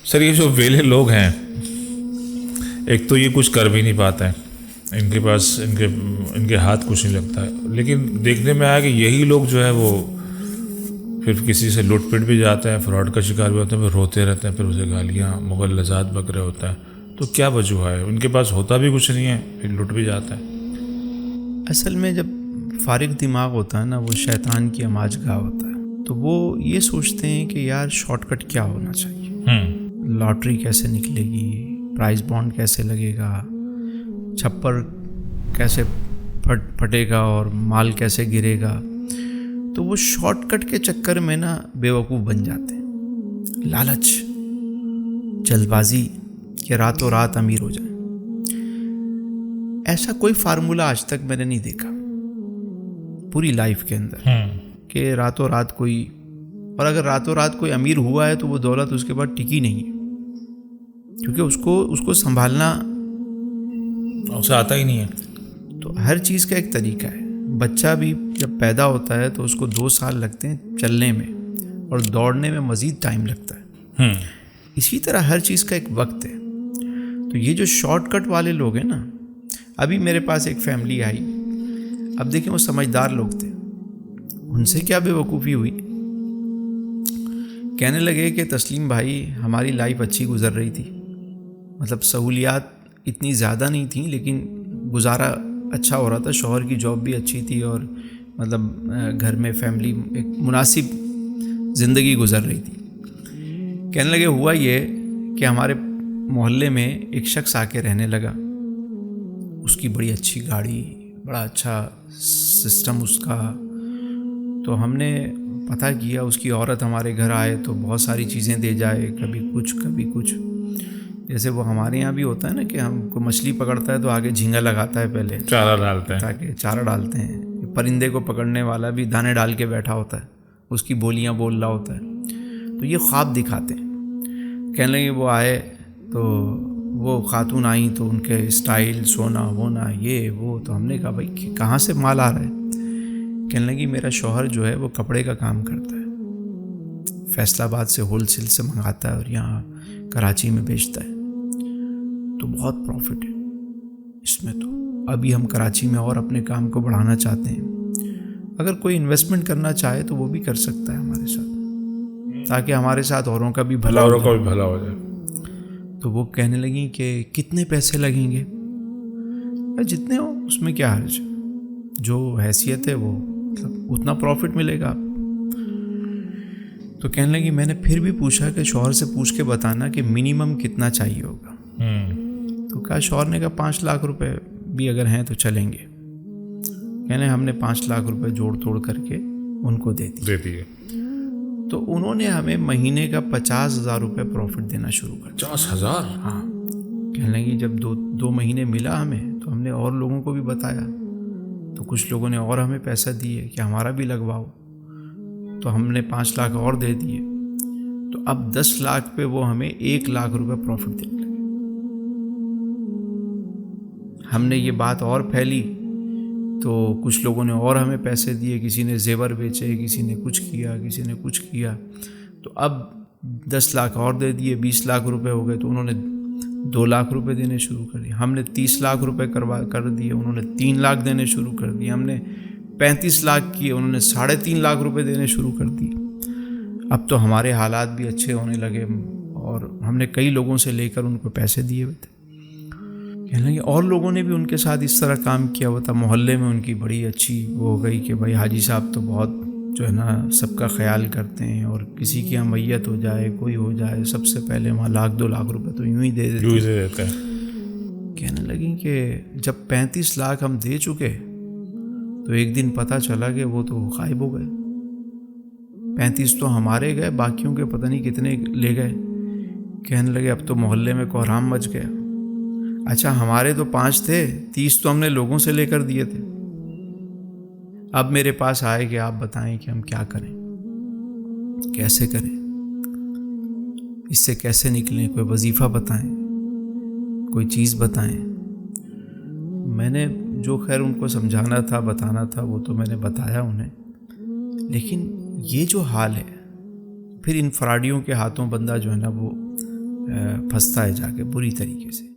Sir ये जो वेले लोग हैं, एक तो ये कुछ कर भी नहीं पाते हैं, इनके पास इनके हाथ कुछ नहीं लगता है, लेकिन देखने में आया कि यही लोग जो है वो फिर किसी से लूटपिट भी जाते हैं, फ्रॉड का शिकार भी होते हैं, फिर रोते रहते हैं, फिर उसे गालियाँ मुगलजात बक रहे होता है। तो क्या वजूह है? उनके पास होता भी कुछ नहीं है, फिर लुट भी जाता है। असल में जब फारिग दिमाग होता है ना, वो शैतान की आमाजगाह होता है। तो वो ये सोचते हैं कि यार शॉर्टकट क्या होना चाहिए, लॉटरी कैसे निकलेगी, प्राइस बॉन्ड कैसे लगेगा, छप्पर कैसे फटेगा और माल कैसे गिरेगा। तो वो शॉर्टकट के चक्कर में ना बेवकूफ़ बन जाते हैं। लालच, जल्दबाजी कि रातों रात अमीर हो जाए। ऐसा कोई फार्मूला आज तक मैंने नहीं देखा पूरी लाइफ के अंदर कि रातों रात कोई, और अगर रातों रात कोई अमीर हुआ है तो वो दौलत उसके बाद टिकी नहीं है, क्योंकि उसको संभालना उसे आता ही नहीं है। तो हर चीज़ का एक तरीका है। बच्चा भी जब पैदा होता है तो उसको 2 साल लगते हैं चलने में, और दौड़ने में मज़ीद टाइम लगता है। इसी तरह हर चीज़ का एक वक्त है। तो ये जो शॉर्टकट वाले लोग हैं ना, अभी मेरे पास एक फैमिली आई, अब देखिए वो समझदार लोग थे, उनसे क्या बेवकूफ़ी हुई। कहने लगे कि तस्लीम भाई हमारी लाइफ अच्छी गुजर रही थी, मतलब सहूलियात इतनी ज़्यादा नहीं थी लेकिन गुजारा अच्छा हो रहा था, शौहर की जॉब भी अच्छी थी और मतलब घर में फैमिली एक मुनासिब ज़िंदगी गुजर रही थी। कहने लगे हुआ ये कि हमारे मोहल्ले में एक शख्स आके रहने लगा, उसकी बड़ी अच्छी गाड़ी, बड़ा अच्छा सिस्टम उसका। तो हमने पता किया, उसकी औरत हमारे घर आए तो बहुत सारी चीज़ें दे जाए, कभी कुछ कभी कुछ। जैसे वो हमारे यहाँ भी होता है ना कि हमको मछली पकड़ता है तो आगे झींगा लगाता है, पहले चारा डालते हैं, ताकि चारा डालते हैं। परिंदे को पकड़ने वाला भी दाने डाल के बैठा होता है, उसकी बोलियाँ बोल रहा होता है। तो ये ख्वाब दिखाते हैं। कहने लगे वो आए तो वो खातून आई तो उनके स्टाइल, सोना होना, ये वो। तो हमने कहा भाई कहाँ से माल आ रहा है? कहने लगी मेरा शौहर जो है वो कपड़े का काम करता है, फैसलाबाद से होलसेल से मंगाता है और यहाँ कराची में बेचता है, तो बहुत प्रॉफिट है इसमें। तो अभी हम कराची में और अपने काम को बढ़ाना चाहते हैं, अगर कोई इन्वेस्टमेंट करना चाहे तो वो भी कर सकता है हमारे साथ, ताकि हमारे साथ औरों का भी भला हो जाए। तो वो कहने लगी कि कितने पैसे लगेंगे? जितने हो उसमें क्या हर्ज, जो हैसियत है वो मतलब उतना प्रॉफिट मिलेगा। तो कहने लगी मैंने फिर भी पूछा कि शौहर से पूछ के बताना कि मिनिमम कितना चाहिए होगा। तो कहा, शौहर ने कहा 5 लाख रुपए भी अगर हैं तो चलेंगे। कहने हमने 5 लाख रुपए जोड़ तोड़ करके उनको दे दिए। तो उन्होंने हमें महीने का 50,000 रुपये प्रॉफिट देना शुरू कर। 50,000? हाँ। कहने लगी जब 2 महीने मिला हमें तो हमने और लोगों को भी बताया, तो कुछ लोगों ने और hमें पैसा दिए कि हमारा भी लगवाओ, तो हमने 5 लाख और दे दिए। तो अब 10 लाख पे वो हमें 1 लाख रुपए प्रॉफिट देने लगे। हमने ये बात और फैली तो कुछ लोगों ने और हमें पैसे दिए, किसी ने जेवर बेचे, किसी ने कुछ किया, किसी ने कुछ किया। तो अब 10 लाख और दे दिए, 20 लाख रुपए हो गए। तो उन्होंने 2 लाख रुपए देने शुरू कर दिए। हमने 30 लाख रुपए कर दिए, उन्होंने 3 लाख देने शुरू कर दिए। हमने 35 लाख किए, उन्होंने 3.5 लाख रुपए देने शुरू कर दिए। अब तो हमारे हालात भी अच्छे होने लगे और हमने कई लोगों से लेकर उनको पैसे दिए हुए थे। कहने लगे और लोगों ने भी उनके साथ इस तरह काम किया हुआ था। मोहल्ले में उनकी बड़ी अच्छी वो हो गई कि भाई हाजी साहब तो बहुत जो है ना सबका ख्याल करते हैं, और किसी की यहाँ मैयत हो जाए, कोई हो जाए, सबसे पहले वहाँ 1-2 लाख रुपए तो यूँ ही दे देते हैं। कहने लगी कि जब 35 लाख हम दे चुके तो एक दिन पता चला कि वो तो गायब हो गए। 35 तो हमारे गए, बाकियों के पता नहीं कितने ले गए। कहने लगे अब तो मोहल्ले में कोहराम मच गया। अच्छा हमारे तो 5 थे, 30 तो हमने लोगों से लेकर दिए थे। अब मेरे पास आए कि आप बताएं कि हम क्या करें, कैसे करें, इससे कैसे निकलें, कोई वजीफ़ा बताएं, कोई चीज़ बताएं। मैंने जो खैर उनको समझाना था, बताना था, वो तो मैंने बताया उन्हें। लेकिन ये जो हाल है, फिर इन फ्राडियों के हाथों बंदा जो है ना वो फंसता है जाके बुरी तरीके से।